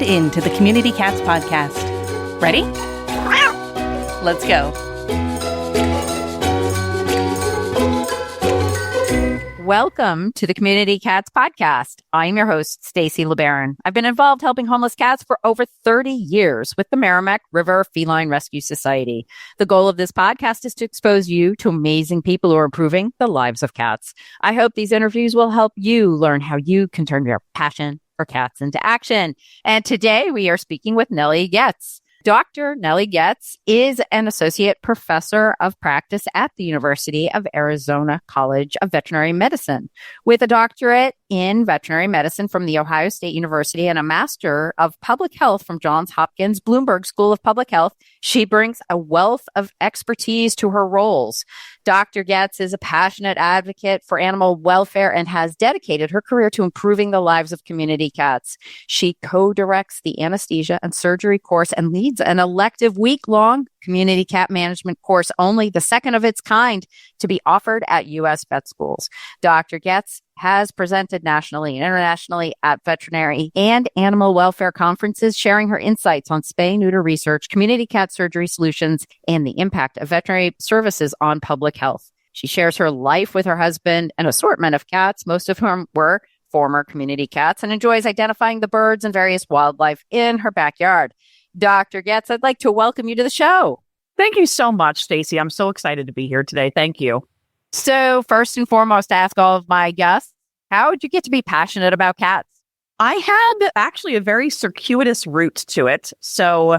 tuned in to the Community Cats podcast. Ready? Let's go. Welcome to the Community Cats podcast. I'm your host, Stacy LeBaron. I've been involved helping homeless cats for over 30 years with the Merrimack River Feline Rescue Society. The goal of this podcast is to expose you to amazing people who are improving the lives of cats. I hope these interviews will help you learn how you can turn your passion for cats into action. And today we are speaking with Nellie Goetz. Dr. Nellie Goetz is an associate professor of practice at the University of Arizona College of Veterinary Medicine with a doctorate in veterinary medicine from the Ohio State University and a master of public health from Johns Hopkins Bloomberg School of Public Health. She brings a wealth of expertise to her roles. Dr. Goetz is a passionate advocate for animal welfare and has dedicated her career to improving the lives of community cats. She co-directs the anesthesia and surgery course and leads an elective week-long community cat management course, only the second of its kind to be offered at U.S. vet schools. Dr. Goetz has presented nationally and internationally at veterinary and animal welfare conferences, sharing her insights on spay-neuter research, community cat surgery solutions, and the impact of veterinary services on public health. She shares her life with her husband, an assortment of cats, most of whom were former community cats, and enjoys identifying the birds and various wildlife in her backyard. Dr. Goetz, I'd like to welcome you to the show. Thank you so much, Stacy. I'm so excited to be here today. Thank you. So first and foremost, I ask all of my guests, how did you get to be passionate about cats? I had actually a very circuitous route to it. So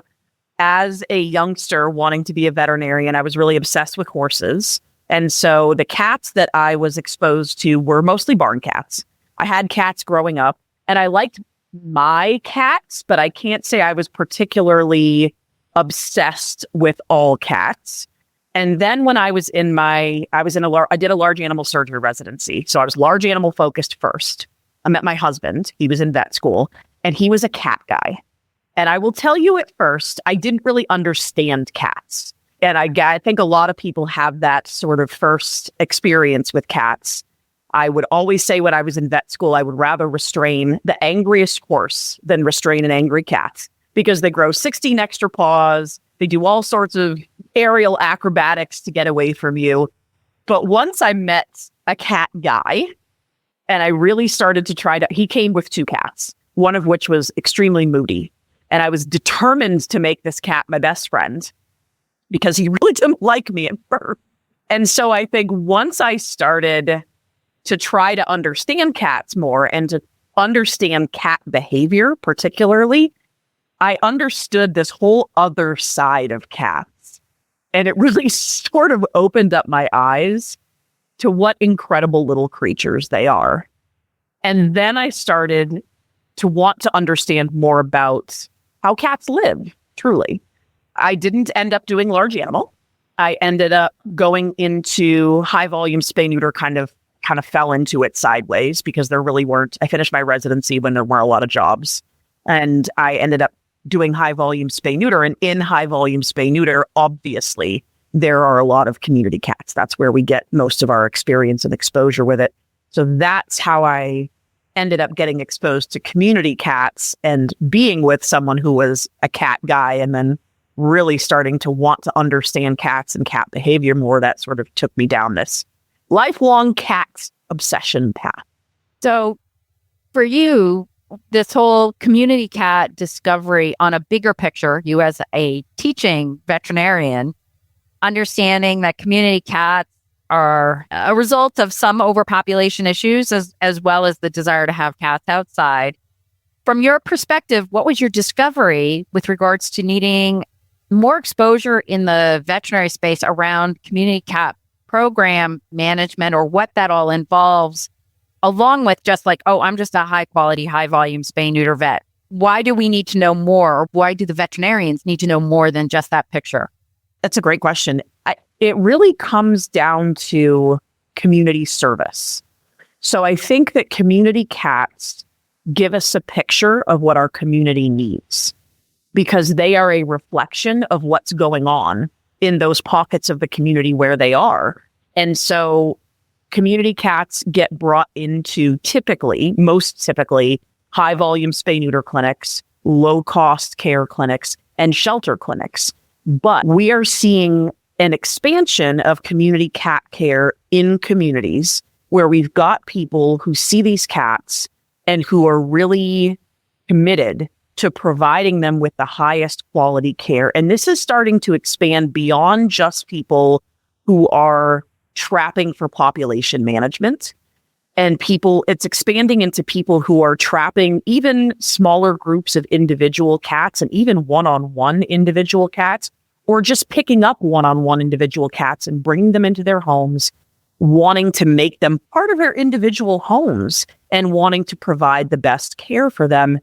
as a youngster wanting to be a veterinarian, I was really obsessed with horses. And so the cats that I was exposed to were mostly barn cats. I had cats growing up and I liked my cats, but I can't say I was particularly obsessed with all cats. And then when I did a large animal surgery residency. So I was large animal focused first. I met my husband. He was in vet school and he was a cat guy. And I will tell you at first, I didn't really understand cats. And I think a lot of people have that sort of first experience with cats. I would always say when I was in vet school, I would rather restrain the angriest horse than restrain an angry cat because they grow 16 extra paws. They do all sorts of aerial acrobatics to get away from you. But once I met a cat guy and I really started to he came with 2 cats, one of which was extremely moody. And I was determined to make this cat my best friend because he really didn't like me at first. And so I think once I started to try to understand cats more and to understand cat behavior particularly, I understood this whole other side of cats. And it really sort of opened up my eyes to what incredible little creatures they are. And then I started to want to understand more about how cats live, truly. I didn't end up doing large animal. I ended up going into high volume spay neuter, kind of fell into it sideways because there really weren't. I finished my residency when there weren't a lot of jobs. And I ended up doing high volume spay neuter. And in high volume spay neuter, obviously, there are a lot of community cats. That's where we get most of our experience and exposure with it. So that's how I ended up getting exposed to community cats and being with someone who was a cat guy and then really starting to want to understand cats and cat behavior more. That sort of took me down this lifelong cat obsession path. So for you, this whole community cat discovery on a bigger picture, you as a teaching veterinarian, understanding that community cats are a result of some overpopulation issues as well as the desire to have cats outside. From your perspective, what was your discovery with regards to needing more exposure in the veterinary space around community cat program management or what that all involves, along with just like, oh, I'm just a high quality, high volume spay neuter vet? Why do we need to know more? Or why do the veterinarians need to know more than just that picture? That's a great question. It really comes down to community service. So I think that community cats give us a picture of what our community needs because they are a reflection of what's going on in those pockets of the community where they are. And so community cats get brought into most typically, high volume spay neuter clinics low-cost care clinics and shelter clinics. But we are seeing an expansion of community cat care in communities where we've got people who see these cats and who are really committed to providing them with the highest quality care. And this is starting to expand beyond just people who are trapping for population management. And it's expanding into people who are trapping even smaller groups of individual cats and even one-on-one individual cats, or just picking up one-on-one individual cats and bringing them into their homes, wanting to make them part of their individual homes and wanting to provide the best care for them.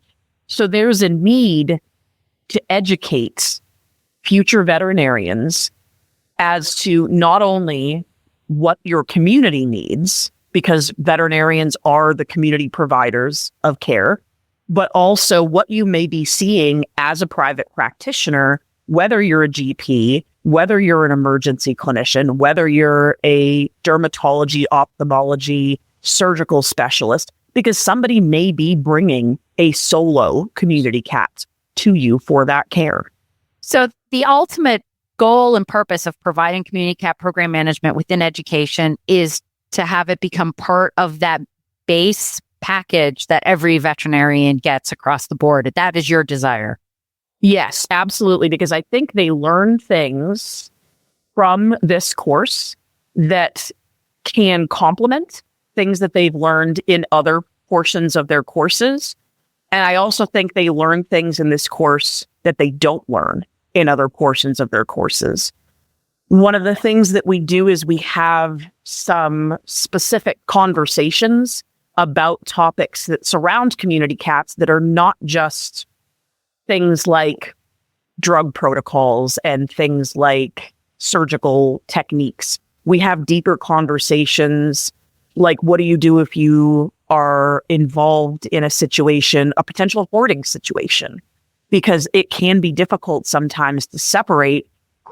So there's a need to educate future veterinarians as to not only what your community needs, because veterinarians are the community providers of care, but also what you may be seeing as a private practitioner, whether you're a GP, whether you're an emergency clinician, whether you're a dermatology, ophthalmology, surgical specialist, because somebody may be bringing a solo community cat to you for that care. So the ultimate goal and purpose of providing community cat program management within education is to have it become part of that base package that every veterinarian gets across the board. That is your desire. Yes, absolutely. Because I think they learn things from this course that can complement things that they've learned in other portions of their courses. And I also think they learn things in this course that they don't learn in other portions of their courses. One of the things that we do is we have some specific conversations about topics that surround community cats that are not just things like drug protocols and things like surgical techniques. We have deeper conversations like, what do you do if you are involved in a situation, a potential hoarding situation? Because it can be difficult sometimes to separate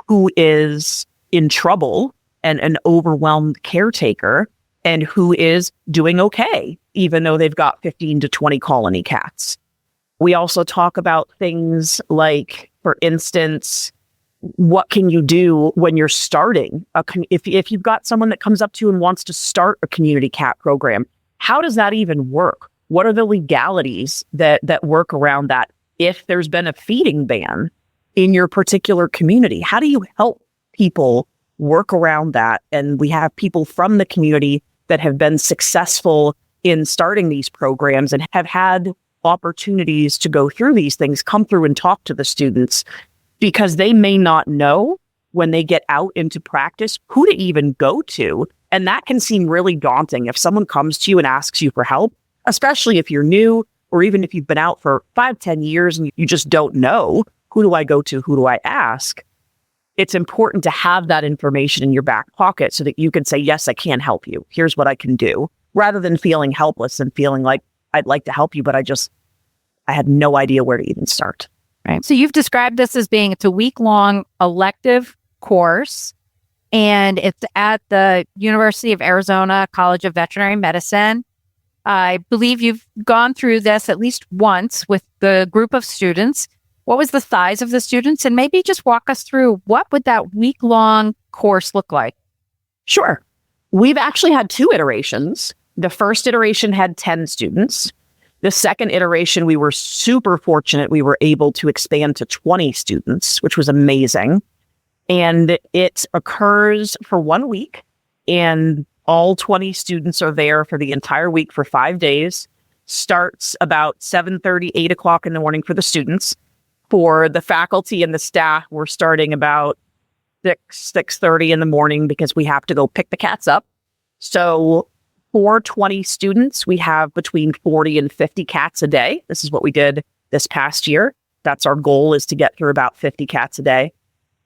who is in trouble and an overwhelmed caretaker and who is doing okay, even though they've got 15 to 20 colony cats. We also talk about things like, for instance, what can you do when you're starting if you've got someone that comes up to you and wants to start a community cat program? How does that even work? What are the legalities that work around that? If there's been a feeding ban in your particular community, how do you help people work around that? And we have people from the community that have been successful in starting these programs and have had opportunities to go through these things, come through and talk to the students, because they may not know when they get out into practice who to even go to. And that can seem really daunting if someone comes to you and asks you for help, especially if you're new, or even if you've been out for 5-10 years and you just don't know, who do I go to? Who do I ask? It's important to have that information in your back pocket so that you can say, yes, I can help you. Here's what I can do, rather than feeling helpless and feeling like, I'd like to help you, but I had no idea where to even start. Right. So you've described this as being, it's a week-long elective course, and it's at the University of Arizona College of Veterinary Medicine. I believe you've gone through this at least once with the group of students. What was the size of the students? And maybe just walk us through, what would that week-long course look like? Sure. We've actually had 2 iterations. The first iteration had 10 students. The second iteration, we were super fortunate. We were able to expand to 20 students, which was amazing. And it occurs for 1 week, and all 20 students are there for the entire week for 5 days. Starts about 7:30, 8 o'clock in the morning for the students. For the faculty and the staff, we're starting about 6:30 in the morning because we have to go pick the cats up. So for 20 students, we have between 40 and 50 cats a day. This is what we did this past year. That's our goal, is to get through about 50 cats a day.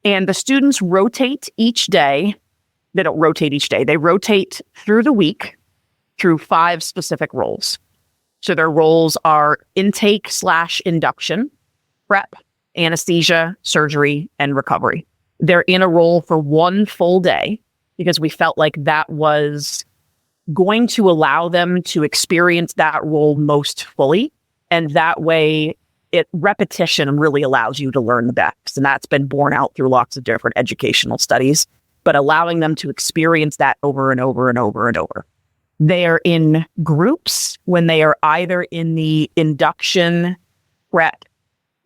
And the students rotate each day. They don't rotate each day. They rotate through the week through 5 specific roles. So their roles are intake/induction, prep, anesthesia, surgery, and recovery. They're in a role for 1 full day because we felt like that was going to allow them to experience that role most fully. And that way repetition really allows you to learn the best. And that's been borne out through lots of different educational studies, but allowing them to experience that over and over and over and over. They are in groups when they are either in the induction, prep,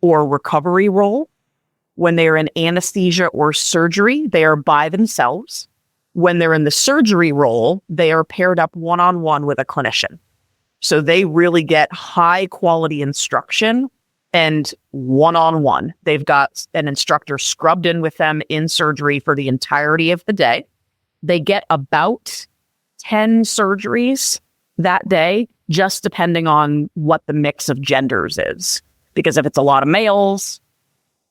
or recovery role. When they are in anesthesia or surgery, they are by themselves. When they're in the surgery role, they are paired up one-on-one with a clinician. So they really get high quality instruction and one-on-one. They've got an instructor scrubbed in with them in surgery for the entirety of the day. They get about 10 surgeries that day, just depending on what the mix of genders is. Because if it's a lot of males,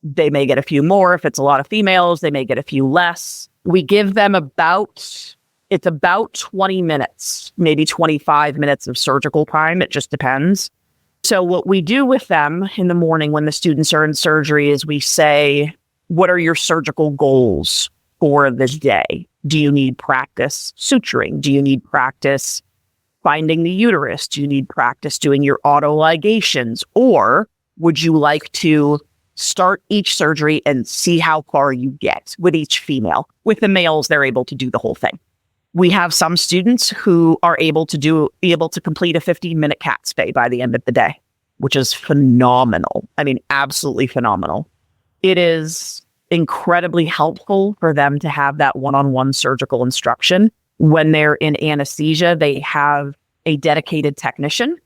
they may get a few more. If it's a lot of females, they may get a few less. We give them about 20 minutes, maybe 25 minutes of surgical time. It just depends. So what we do with them in the morning when the students are in surgery is we say, what are your surgical goals for this day? Do you need practice suturing? Do you need practice finding the uterus? Do you need practice doing your autoligations? Or would you like to start each surgery and see how far you get with each female? With the males, they're able to do the whole thing. We have some students who are be able to complete a 15-minute cat spay by the end of the day, which is phenomenal. I mean, absolutely phenomenal. It is incredibly helpful for them to have that one-on-one surgical instruction. When they're in anesthesia, they have a dedicated technician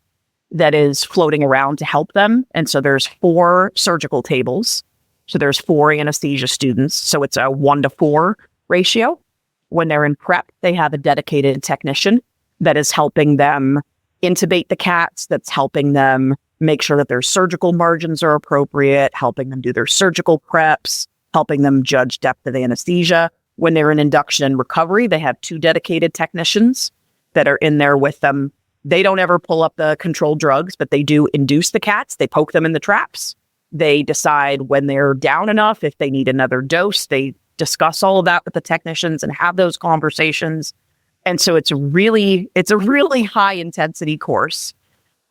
that is floating around to help them. And so there's 4 surgical tables. So there's 4 anesthesia students. So it's a 1-to-4 ratio. When they're in prep, they have a dedicated technician that is helping them intubate the cats, that's helping them make sure that their surgical margins are appropriate, helping them do their surgical preps, helping them judge depth of anesthesia. When they're in induction and recovery, they have 2 dedicated technicians that are in there with them. They don't ever pull up the controlled drugs, but they do induce the cats. They poke them in the traps. They decide when they're down enough, if they need another dose. They discuss all of that with the technicians and have those conversations. And so it's a really high intensity course.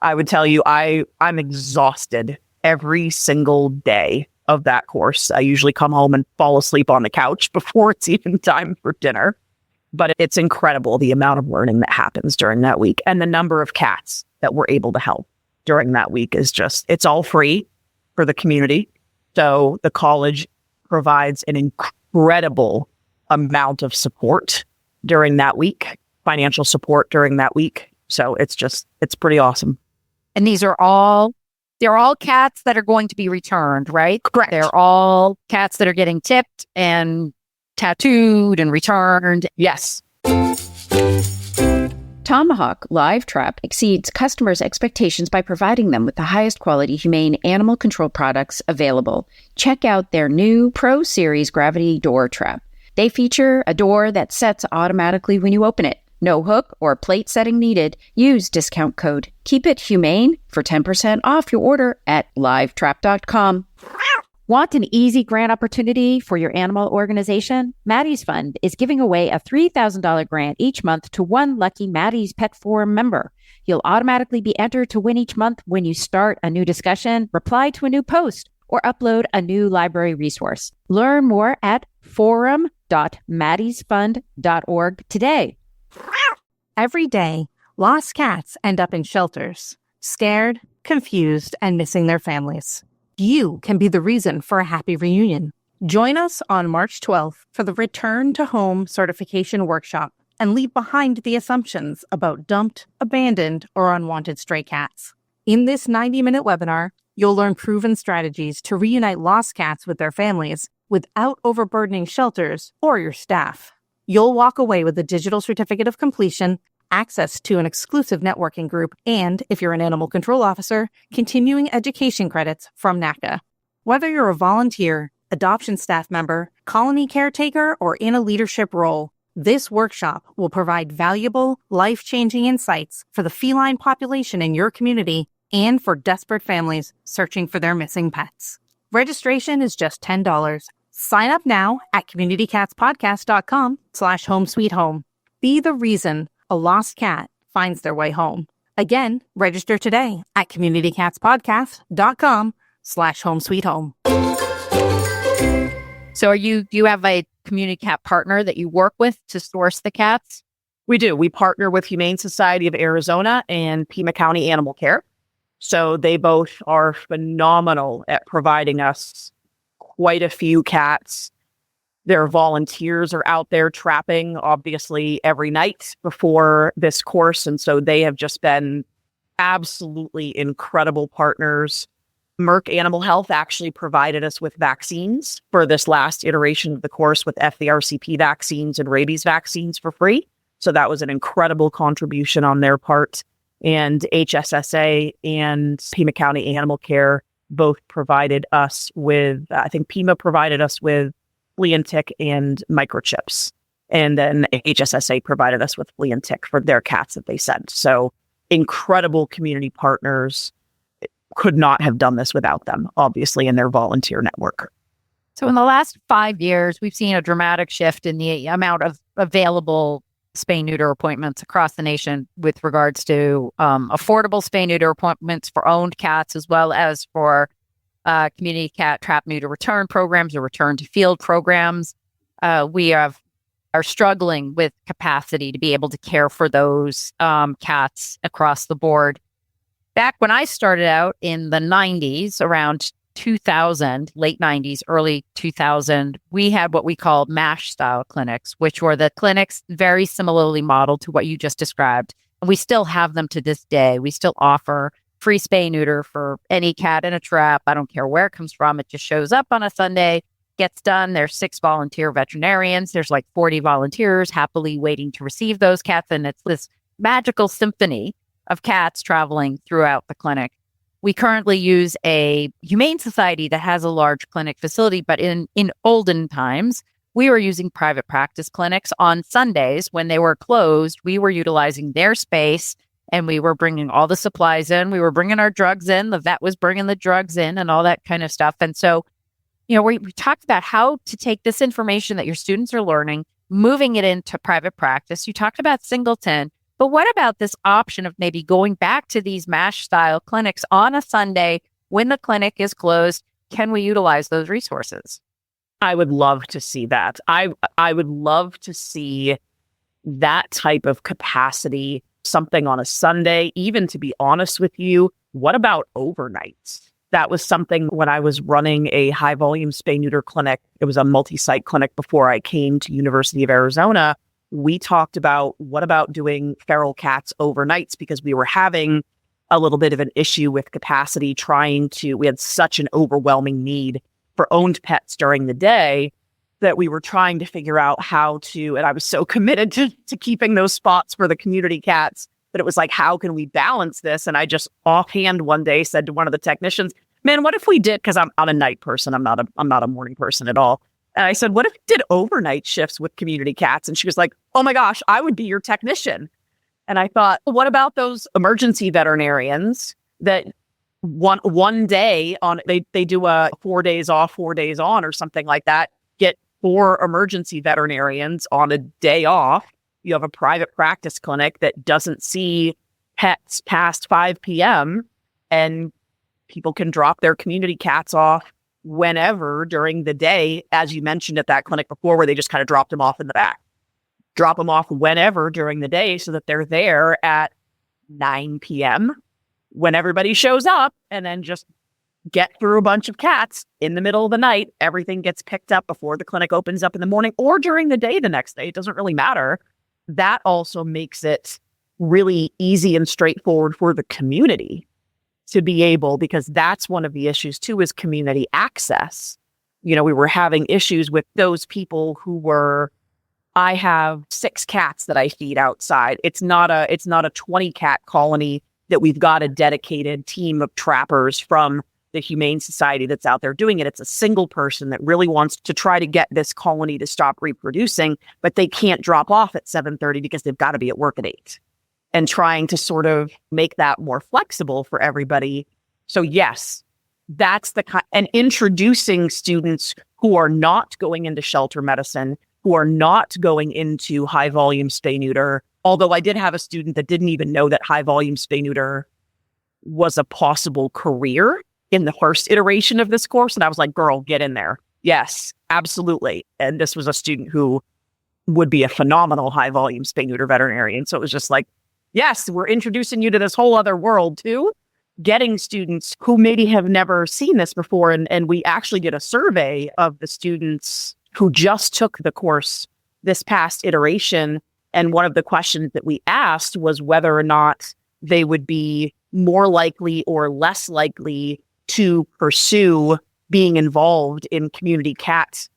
I would tell you, I'm exhausted every single day of that course. I usually come home and fall asleep on the couch before it's even time for dinner. But it's incredible the amount of learning that happens during that week. And the number of cats that we're able to help during that week is it's all free for the community. So the college provides an incredible amount of support during that week, financial support during that week. So it's pretty awesome. And they're all cats that are going to be returned, right? Correct. They're all cats that are getting tipped and tattooed and returned. Yes. Tomahawk Live Trap exceeds customers' expectations by providing them with the highest quality humane animal control products available. Check out their new Pro Series Gravity Door Trap. They feature a door that sets automatically when you open it. No hook or plate setting needed. Use discount code Keep It Humane for 10% off your order at livetrap.com. Want an easy grant opportunity for your animal organization? Maddie's Fund is giving away a $3,000 grant each month to one lucky Maddie's Pet Forum member. You'll automatically be entered to win each month when you start a new discussion, reply to a new post, or upload a new library resource. Learn more at forum.maddiesfund.org today. Every day, lost cats end up in shelters, scared, confused, and missing their families. You can be the reason for a happy reunion. Join us on March 12th for the Return to Home Certification Workshop and leave behind the assumptions about dumped, abandoned, or unwanted stray cats. In this 90-minute webinar, you'll learn proven strategies to reunite lost cats with their families without overburdening shelters or your staff. You'll walk away with a digital certificate of completion, access to an exclusive networking group, and, if you're an animal control officer, continuing education credits from NACA. Whether you're a volunteer, adoption staff member, colony caretaker, or in a leadership role, this workshop will provide valuable, life-changing insights for the feline population in your community and for desperate families searching for their missing pets. Registration is just $10. Sign up now at communitycatspodcast.com/home-sweet-home. Be the reason a lost cat finds their way home. Again, register today at communitycatspodcast.com home sweet home. So do you have a community cat partner that you work with to source the cats? We do. We partner with Humane Society of Arizona and Pima County Animal Care. So they both are phenomenal at providing us quite a few cats. Their volunteers are out there trapping, obviously, every night before this course. And so they have just been absolutely incredible partners. Merck Animal Health actually provided us with vaccines for this last iteration of the course with FVRCP vaccines and rabies vaccines for free. So that was an incredible contribution on their part. And HSSA and Pima County Animal Care both provided us with, I think Pima provided us with flea and tick and microchips. And then HSSA provided us with flea and tick for their cats that they sent. So incredible community partners. Could not have done this without them, obviously, in their volunteer network. So in the last 5 years, we've seen a dramatic shift in the amount of available spay-neuter appointments across the nation with regards to affordable spay-neuter appointments for owned cats, as well as for community cat Trap-Neuter-Return programs or return-to-field programs. We are struggling with capacity to be able to care for those cats across the board. Back when I started out in the 90s, around 2000, late 90s, early 2000, we had what we called MASH style clinics, which were the clinics very similarly modeled to what you just described. And we still have them to this day. We still offer free spay neuter for any cat in a trap. I don't care where it comes from. It just shows up on a Sunday, gets done. There's 6 volunteer veterinarians. There's like 40 volunteers happily waiting to receive those cats. And it's this magical symphony of cats traveling throughout the clinic. We currently use a Humane Society that has a large clinic facility, but in olden times, we were using private practice clinics on Sundays when they were closed. We were utilizing their space and we were bringing all the supplies in. We were bringing our drugs in. The vet was bringing the drugs in and all that kind of stuff. And so, we talked about how to take this information that your students are learning, moving it into private practice. You talked about singleton. But what about this option of maybe going back to these MASH style clinics on a Sunday when the clinic is closed? Can we utilize those resources? I would love to see that. I would love to see that type of capacity, something on a Sunday. Even to be honest with you, what about overnights? That was something when I was running a high volume spay neuter clinic. It was a multi-site clinic before I came to University of Arizona. We talked about what about doing feral cats overnights because we were having a little bit of an issue with capacity we had such an overwhelming need for owned pets during the day that we were trying to figure out how to, and I was so committed to keeping those spots for the community cats, that it was like, how can we balance this? And I just offhand one day said to one of the technicians, man, what if we did, because I'm a night person, I'm not a morning person at all. And I said, what if we did overnight shifts with community cats? And she was like, oh my gosh, I would be your technician. And I thought, well, what about those emergency veterinarians that one day on, they do a 4 days off, 4 days on or something like that, get 4 emergency veterinarians on a day off. You have a private practice clinic that doesn't see pets past 5 p.m. and people can drop their community cats off whenever during the day, as you mentioned at that clinic before, where they just kind of dropped them off in the back. Drop them off whenever during the day so that they're there at 9 p.m. when everybody shows up, and then just get through a bunch of cats in the middle of the night. Everything gets picked up before the clinic opens up in the morning or during the day the next day. It doesn't really matter. That also makes it really easy and straightforward for the community to be able, because that's one of the issues too, is community access. We were having issues with those people who were, I have 6 cats that I feed outside. It's not a 20 cat colony that we've got a dedicated team of trappers from the Humane Society that's out there doing it. It's a single person that really wants to try to get this colony to stop reproducing, but they can't drop off at 7:30 because they've got to be at work at 8. And trying to sort of make that more flexible for everybody. So yes, that's the kind, and introducing students who are not going into shelter medicine, who are not going into high volume spay neuter. Although I did have a student that didn't even know that high volume spay neuter was a possible career in the first iteration of this course. And I was like, girl, get in there. Yes, absolutely. And this was a student who would be a phenomenal high volume spay neuter veterinarian. So it was just like, yes, we're introducing you to this whole other world too. Getting students who maybe have never seen this before. And we actually did a survey of the students who just took the course this past iteration. And one of the questions that we asked was whether or not they would be more likely or less likely to pursue being involved in community cat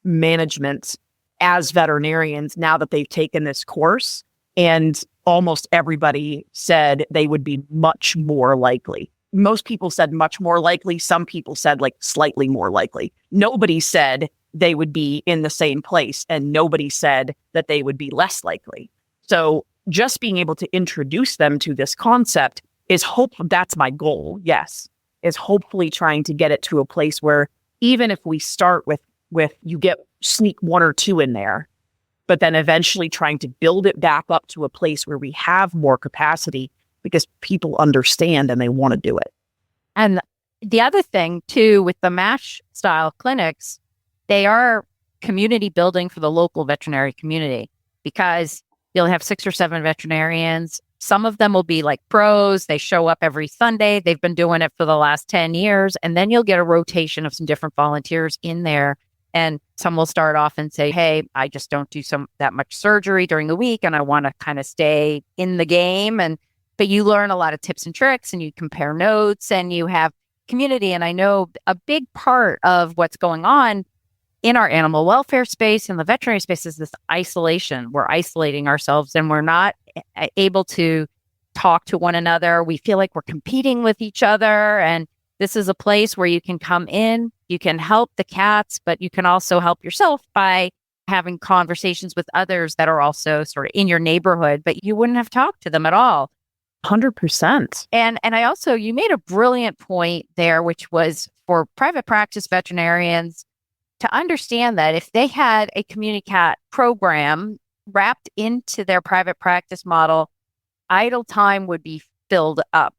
management as veterinarians now that they've taken this course. And almost everybody said they would be much more likely. Most people said much more likely. Some people said like slightly more likely. Nobody said they would be in the same place, and nobody said that they would be less likely. So just being able to introduce them to this concept is that's my goal. Yes. Is hopefully trying to get it to a place where even if we start with you sneak one or two in there, but then eventually trying to build it back up to a place where we have more capacity because people understand and they want to do it. And the other thing too, with the MASH style clinics, they are community building for the local veterinary community, because you'll have 6 or 7 veterinarians. Some of them will be like pros. They show up every Sunday. They've been doing it for the last 10 years. And then you'll get a rotation of some different volunteers in there. And some will start off and say, hey, I just don't do that much surgery during the week, and I want to kind of stay in the game. But you learn a lot of tips and tricks, and you compare notes, and you have community. And I know a big part of what's going on in our animal welfare space and the veterinary space is this isolation. We're isolating ourselves, and we're not able to talk to one another. We feel like we're competing with each other. And this is a place where you can come in, you can help the cats, but you can also help yourself by having conversations with others that are also sort of in your neighborhood, but you wouldn't have talked to them at all. 100%. And I also, you made a brilliant point there, which was for private practice veterinarians to understand that if they had a community cat program wrapped into their private practice model, idle time would be filled up.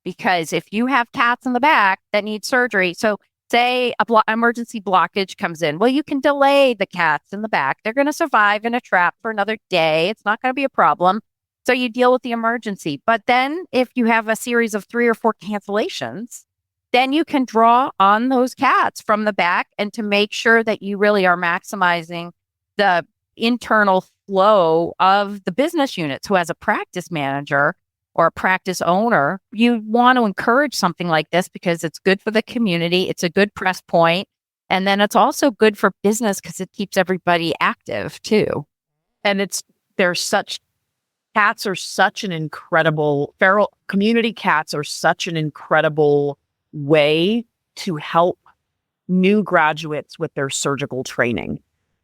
Because if you have cats in the back that need surgery, so say emergency blockage comes in, well, you can delay the cats in the back. They're going to survive in a trap for another day. It's not going to be a problem. So you deal with the emergency. But then if you have a series of 3 or 4 cancellations, then you can draw on those cats from the back, and to make sure that you really are maximizing the internal flow of the business units. Who, as a practice manager or a practice owner, you want to encourage something like this because it's good for the community. It's a good press point. And then it's also good for business because it keeps everybody active too. And cats are such an incredible, feral community cats are such an incredible way to help new graduates with their surgical training,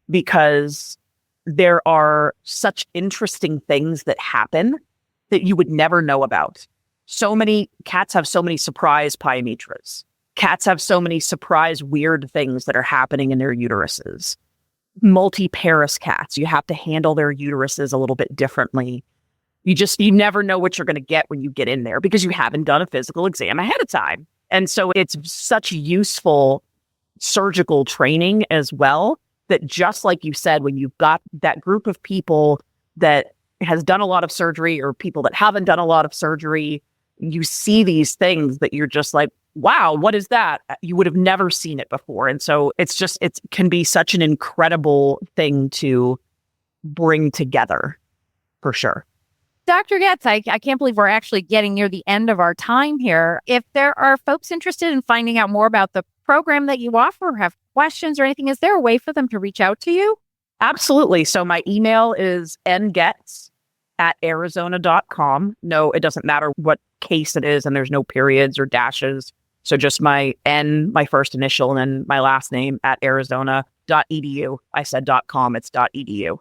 because there are such interesting things that happen that you would never know about. So many cats have so many surprise pyometras. Cats have so many surprise weird things that are happening in their uteruses. Multi-parous cats, you have to handle their uteruses a little bit differently. You never know what you're going to get when you get in there because you haven't done a physical exam ahead of time. And so it's such useful surgical training as well, that just like you said, when you've got that group of people that has done a lot of surgery or people that haven't done a lot of surgery, you see these things that you're just like, wow, what is that? You would have never seen it before. And so it can be such an incredible thing to bring together, for sure. Dr. Goetz, I can't believe we're actually getting near the end of our time here. If there are folks interested in finding out more about the program that you offer, have questions or anything, is there a way for them to reach out to you? Absolutely. So my email is ngetz@arizona.com. No, it doesn't matter what case it is, and there's no periods or dashes. So just my N, my first initial, and then my last name @arizona.edu. I said .com, it's .edu.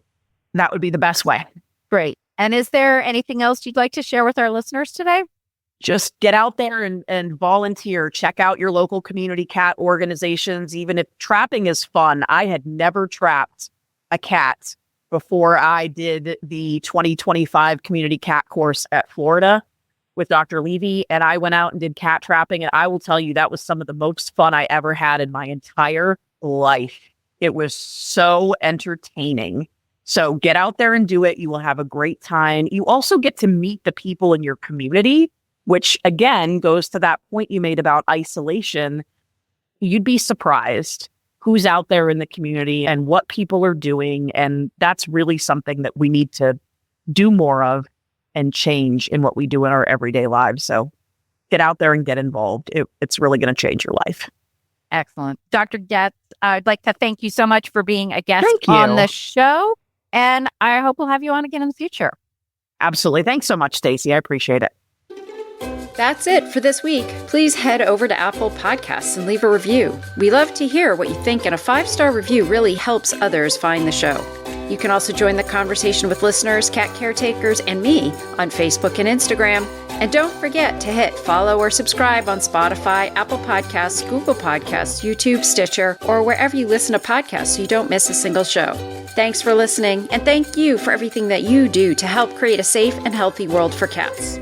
That would be the best way. Great. And is there anything else you'd like to share with our listeners today? Just get out there and volunteer. Check out your local community cat organizations. Even if trapping is fun, I had never trapped a cat before I did the 2025 community cat course at Florida. with Dr. Levy, and I went out and did cat trapping. And I will tell you, that was some of the most fun I ever had in my entire life. It was so entertaining. So get out there and do it. You will have a great time. You also get to meet the people in your community, which again goes to that point you made about isolation. You'd be surprised who's out there in the community and what people are doing. And that's really something that we need to do more of and change in what we do in our everyday lives. So get out there and get involved. It's really going to change your life. Excellent. Dr. Goetz, I'd like to thank you so much for being a guest on the show. And I hope we'll have you on again in the future. Absolutely. Thanks so much, Stacy. I appreciate it. That's it for this week. Please head over to Apple Podcasts and leave a review. We love to hear what you think, and a 5-star review really helps others find the show. You can also join the conversation with listeners, cat caretakers, and me on Facebook and Instagram. And don't forget to hit follow or subscribe on Spotify, Apple Podcasts, Google Podcasts, YouTube, Stitcher, or wherever you listen to podcasts so you don't miss a single show. Thanks for listening, and thank you for everything that you do to help create a safe and healthy world for cats.